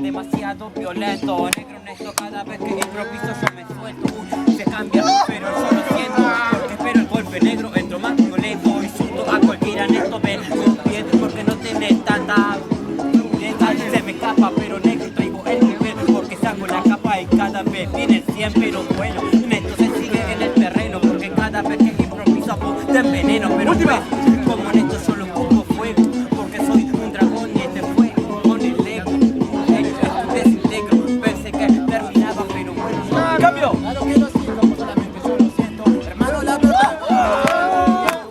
demasiado violento. Negro honesto, cada vez que improviso yo me suelto. Se cambia, pero yo lo siento, porque espero el golpe negro, entro más violento. Insulto a cualquiera en esto, ven bien, porque no tenés tanta fluidez. Se me escapa, pero negro traigo el nivel, porque saco la capa y cada vez viene el 100. Pero bueno, esto se sigue en el terreno, porque cada vez que improviso te enveneno. Pero pues, como en esto solo pongo fuego, porque soy un dragón y este fuego con el ego. Desintegro, pensé que terminaba, pero bueno, no. ¡Cambio! Claro que lo siento, solamente yo lo siento. Hermano, la verdad.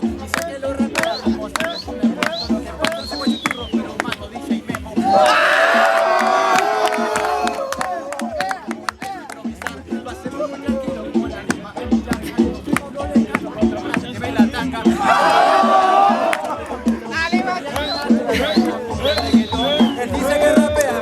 Dice que lo repara como si me pone muerto. Lo que pasa es que soy churro, pero mano, dice y memo. Improvisar, lo hacemos muy tranquilo, con la rima. No le calo, otro brazo que ve la tanga. Él dice que rapea.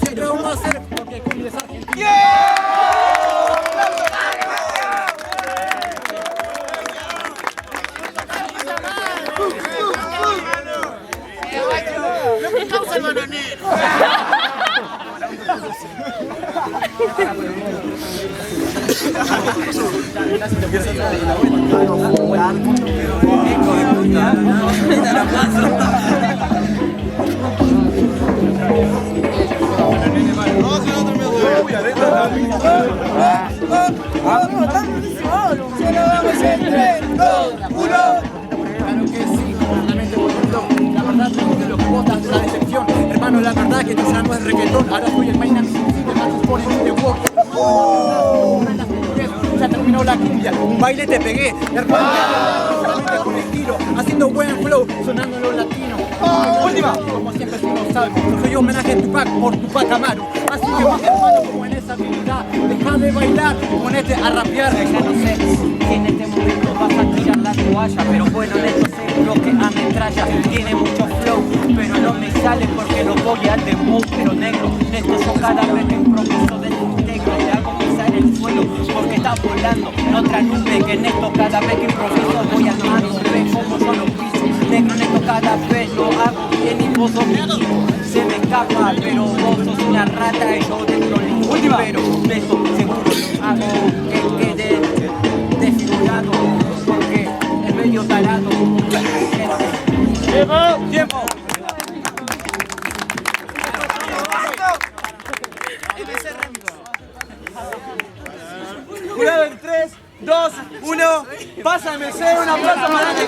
Siempre vamos a hacer porque Culi es argentino. Lo que causa el bananero. Claro que sí, realmente voy un flow. La verdad tengo que lo que botas la decepción. Hermano, la verdad que esto ya no es reggaetón. Ahora soy el main MC de Marcos por el de walk. Ya terminó la cumbia, un baile te pegué. Hermano, solamente con estilo, haciendo buen flow, sonando lo latino. Última, como siempre si no sabes, yo soy homenaje a Tupac por Tupac Amaru. Así que más hermano como en esa habilidad, deja de bailar, ponete a rapear. Ya no sé si en este momento vas a tirar la toalla, pero bueno, en esto seguro que ametralla. Tiene mucho flow, pero no me sale porque no voy al dembow. Pero negro, en esto yo cada vez que improviso desintegro, te hago pisar el suelo porque está volando en otra nube. Que en esto cada vez que improviso voy al mar y ve como yo lo piso. Negro, en esto cada vez lo hago bien y vos sos mi hijo. Se me escapa, pero vos sos una rata y yo dentro lindo. Pero de esto seguro lo hago que quede desfigurado porque es medio tarado. ¡Tiempo! Jurado en 3, 2, 1. Pásame, un aplauso para que